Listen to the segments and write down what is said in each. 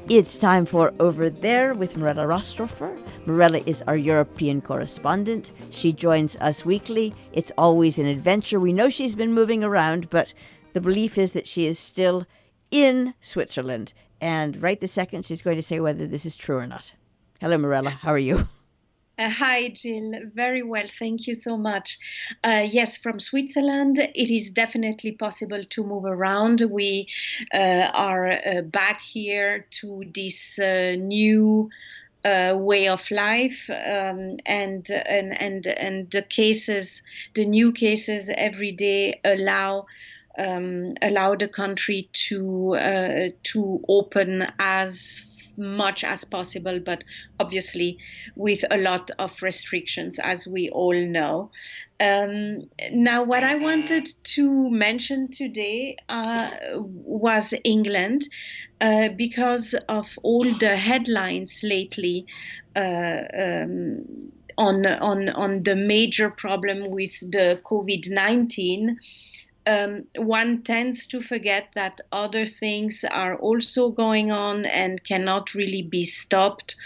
It's time for Over There with Mirella Rastorfer. Mirella is our European correspondent. She joins us weekly. It's always an adventure. We know she's been moving around, but the belief is that she is still in Switzerland. And right this second, she's going to say whether this is true or not. Hello, Mirella. How are you? Hi, Jill. Very well. Thank you so much. Yes, from Switzerland, it is definitely possible to move around. We are back here to this new way of life, and the cases, the new cases every day allow the country to open as much as possible, but obviously with a lot of restrictions, as we all know. Now, what I wanted to mention today was England, because of all the headlines lately on the major problem with the COVID-19. One tends to forget that other things are also going on and cannot really be stopped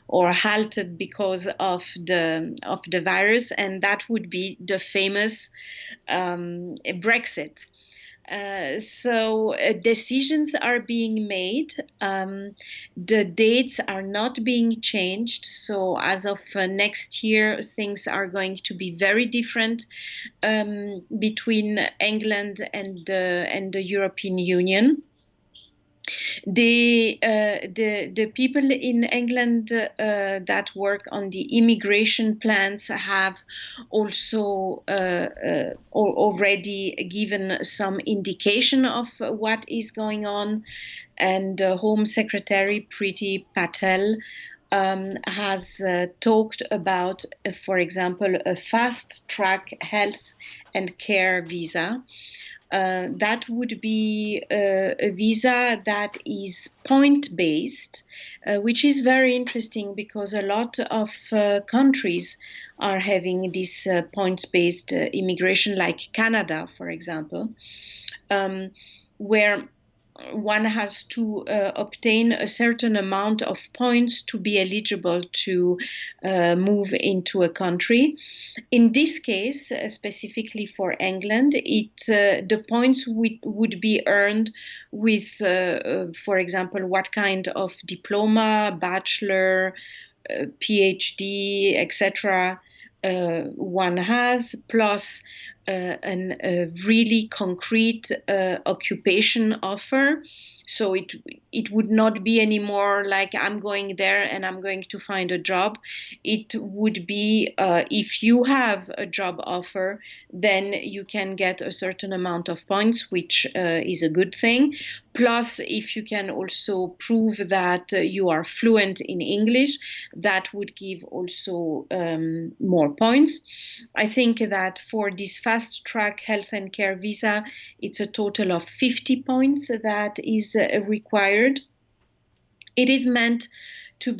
or halted because of the virus, and that would be the famous Brexit. So decisions are being made. The dates are not being changed. So as of next year, things are going to be very different between England and the European Union. The people in England that work on the immigration plans have also already given some indication of what is going on, and Home Secretary Priti Patel has talked about, for example, a fast-track health and care visa. That would be a visa that is point-based, which is very interesting because a lot of countries are having this points-based immigration, like Canada, for example, where one has to obtain a certain amount of points to be eligible to move into a country. In this case, specifically for England, the points would be earned with, for example, what kind of diploma, bachelor, PhD, etc. One has, plus a really concrete occupation offer. So it would not be anymore like I'm going there and I'm going to find a job. It would be if you have a job offer, then you can get a certain amount of points, which is a good thing. Plus, if you can also prove that you are fluent in English, that would give also more points. I think that for this fast track health and care visa, it's a total of 50 points that is required. It is meant to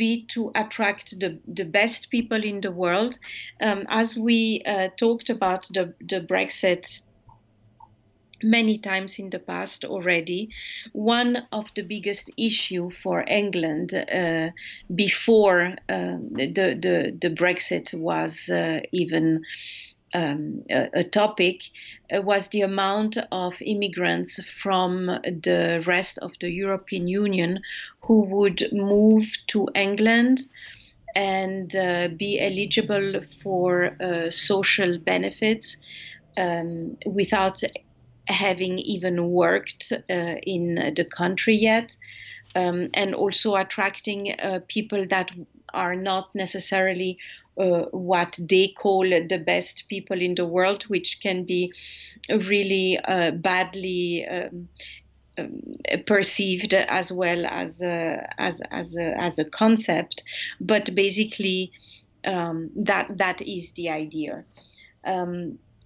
attract the best people in the world. As we talked about the Brexit many times in the past already, one of the biggest issue for England before the Brexit was even a topic was the amount of immigrants from the rest of the European Union who would move to England and be eligible for social benefits without having even worked in the country yet, and also attracting people that are not necessarily what they call the best people in the world, which can be really badly perceived as well as a concept. But basically, that is the idea.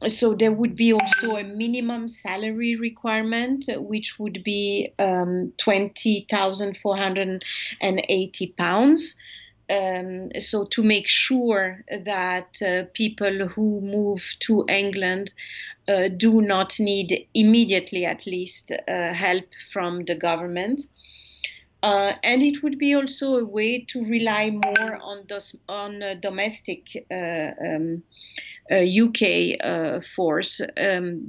So there would be also a minimum salary requirement, which would be £20,480. So to make sure that people who move to England do not need immediately, at least, help from the government. And it would be also a way to rely more on domestic UK force,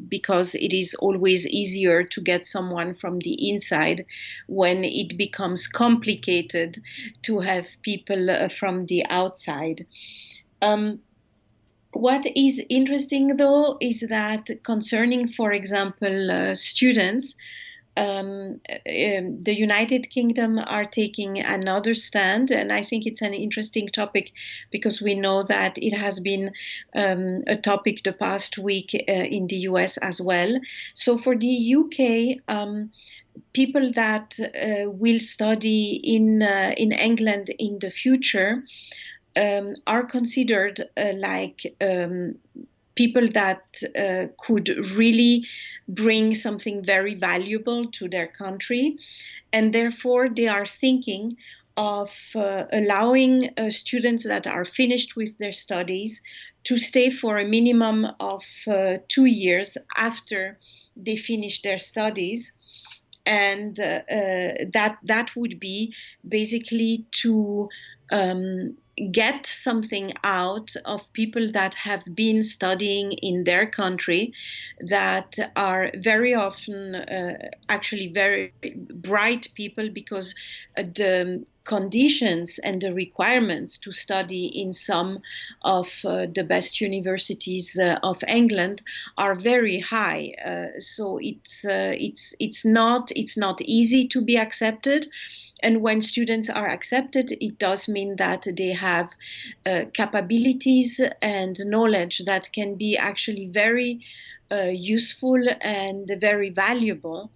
because it is always easier to get someone from the inside when it becomes complicated to have people from the outside. What is interesting, though, is that concerning, for example, students, the United Kingdom are taking another stand, and I think it's an interesting topic because we know that it has been a topic the past week in the US as well. So for the UK, people that will study in England in the future are considered people that could really bring something very valuable to their country. And therefore, they are thinking of allowing students that are finished with their studies to stay for a minimum of 2 years after they finish their studies. And that would be basically to get something out of people that have been studying in their country, that are very often actually very bright people, because the conditions and the requirements to study in some of the best universities of England are very high. So it's not easy to be accepted. And when students are accepted, it does mean that they have capabilities and knowledge that can be actually very useful and very valuable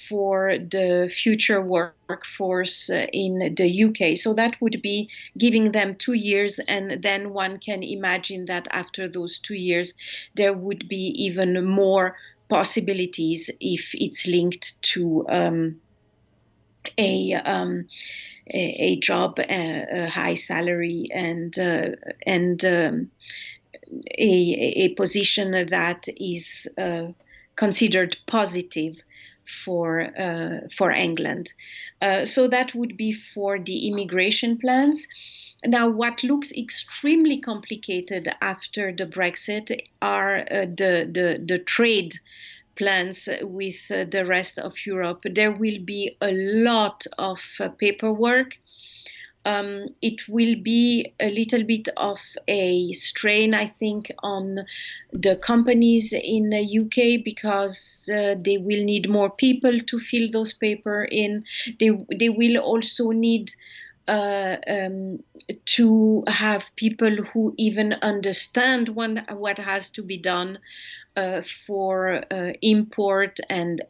for the future workforce in the UK. So that would be giving them 2 years, and then one can imagine that after those 2 years, there would be even more possibilities if it's linked to a job, a high salary, and a position that is considered positive for England. So that would be for the immigration plans. Now, what looks extremely complicated after the Brexit are the trade plans with the rest of Europe. There will be a lot of paperwork. It will be a little bit of a strain, I think, on the companies in the UK, because they will need more people to fill those papers in. They will also need to have people who even understand what has to be done for import and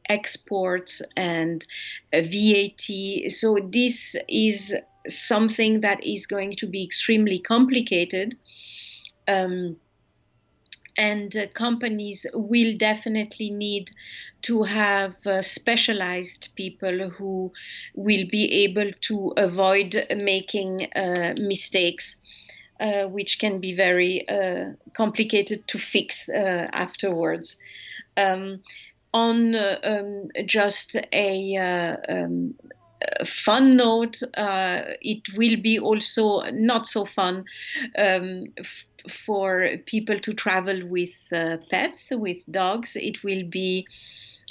exports and VAT. So this is something that is going to be extremely complicated. And companies will definitely need to have specialized people who will be able to avoid making mistakes, which can be very complicated to fix afterwards. On just a fun note, it will be also not so fun for people to travel with pets, with dogs. It will be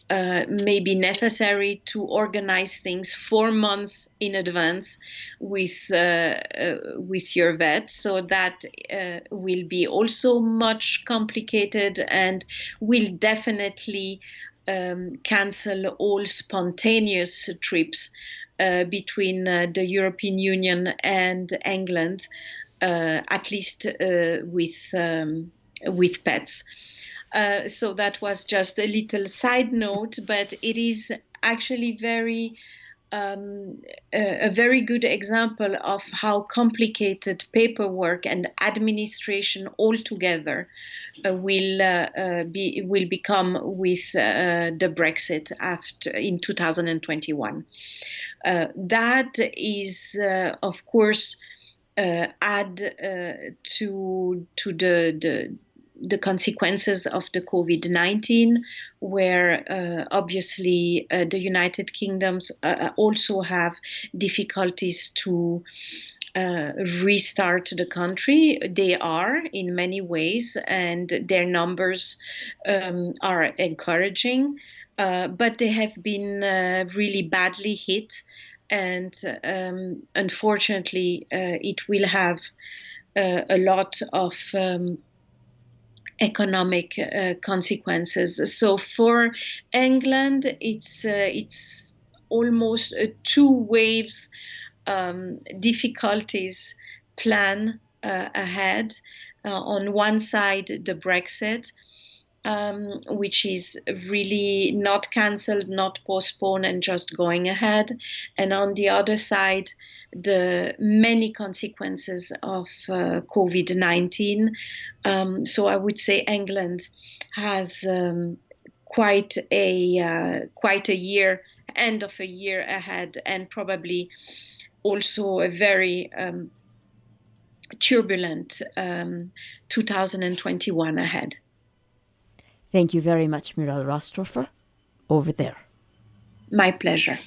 maybe necessary to organize things 4 months in advance with your vet. So that will be also much complicated, and will definitely cancel all spontaneous trips between the European Union and England, at least with pets. So that was just a little side note, but it is actually a very good example of how complicated paperwork and administration altogether will become with the Brexit in 2021. That is, of course, add to the consequences of the COVID-19, where obviously the United Kingdoms also have difficulties to restart the country. They are in many ways, and their numbers are encouraging, but they have been really badly hit. And unfortunately, it will have a lot of economic consequences. So for England, it's almost a two waves difficulties plan ahead. On one side, the Brexit, which is really not cancelled, not postponed, and just going ahead. And on the other side, the many consequences of COVID-19. So I would say England has quite a year, end of a year ahead, and probably also a very turbulent 2021 ahead. Thank you very much, Mirella Rastorfer. Over there. My pleasure.